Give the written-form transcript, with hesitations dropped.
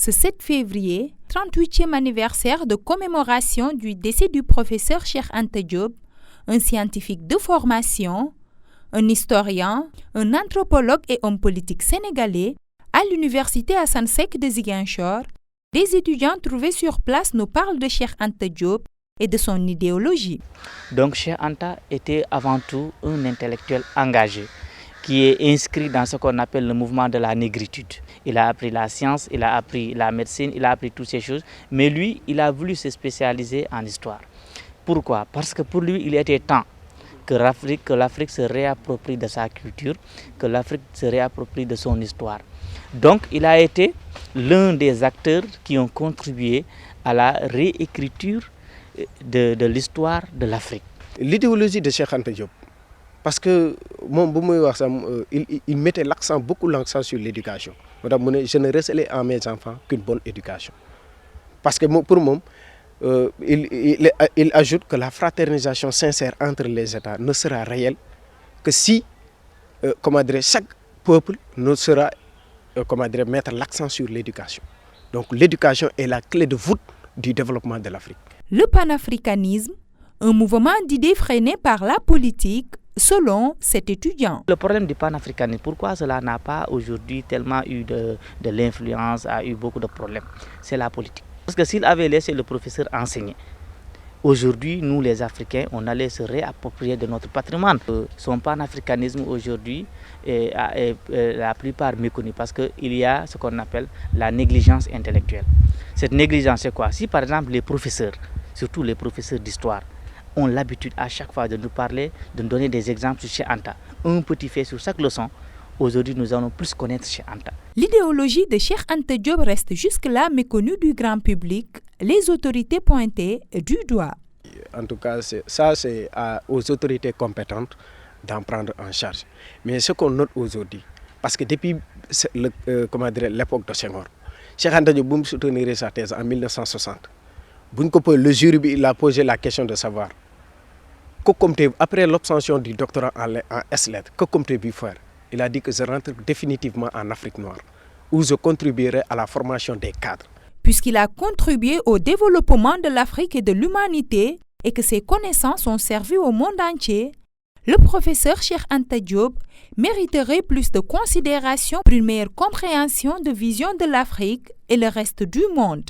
Ce 7 février, 38e anniversaire de commémoration du décès du professeur Cheikh Anta Diop, un scientifique de formation, un historien, un anthropologue et homme politique sénégalais, à l'université Assane Seck de Ziguinchor, des étudiants trouvés sur place nous parlent de Cheikh Anta Diop et de son idéologie. Donc Cheikh Anta était avant tout un intellectuel engagé qui est inscrit dans ce qu'on appelle le mouvement de la négritude. Il a appris la science, il a appris la médecine, il a appris toutes ces choses, mais lui, il a voulu se spécialiser en histoire. Pourquoi? Parce que pour lui, il était temps que l'Afrique se réapproprie de sa culture, que l'Afrique se réapproprie de son histoire. Donc, il a été l'un des acteurs qui ont contribué à la réécriture de l'histoire de l'Afrique. L'idéologie de Cheikh Anta Diop, parce que il mettait beaucoup l'accent sur l'éducation. Je ne recélais en mes enfants qu'une bonne éducation. Parce que pour moi, il ajoute que la fraternisation sincère entre les États ne sera réelle que si chaque peuple ne sera mettre l'accent sur l'éducation. Donc l'éducation est la clé de voûte du développement de l'Afrique. Le panafricanisme, un mouvement d'idées freiné par la politique, selon cet étudiant. Le problème du panafricanisme, pourquoi cela n'a pas aujourd'hui tellement eu de l'influence, a eu beaucoup de problèmes, c'est la politique. Parce que s'il avait laissé le professeur enseigner, aujourd'hui, nous les Africains, on allait se réapproprier de notre patrimoine. Son panafricanisme aujourd'hui est la plupart méconnu parce qu'il y a ce qu'on appelle la négligence intellectuelle. Cette négligence, c'est quoi? Si par exemple les professeurs, surtout les professeurs d'histoire, ont l'habitude à chaque fois de nous parler, de nous donner des exemples sur Cheikh Anta, un petit fait sur chaque leçon, aujourd'hui nous allons plus connaître Cheikh Anta. L'idéologie de Cheikh Anta Diop reste jusque-là méconnue du grand public, les autorités pointaient du doigt. En tout cas, c'est aux autorités compétentes d'en prendre en charge. Mais ce qu'on note aujourd'hui, parce que depuis l'époque de Senghor, Cheikh Anta Diop a soutenu sa thèse en 1960. Le jury il a posé la question de savoir, après l'obtention du doctorat en S-lettres, que comptez-vous faire? Il a dit que je rentre définitivement en Afrique noire, où je contribuerai à la formation des cadres. Puisqu'il a contribué au développement de l'Afrique et de l'humanité et que ses connaissances ont servi au monde entier, le professeur Cheikh Anta Diop mériterait plus de considération pour une meilleure compréhension de vision de l'Afrique et le reste du monde.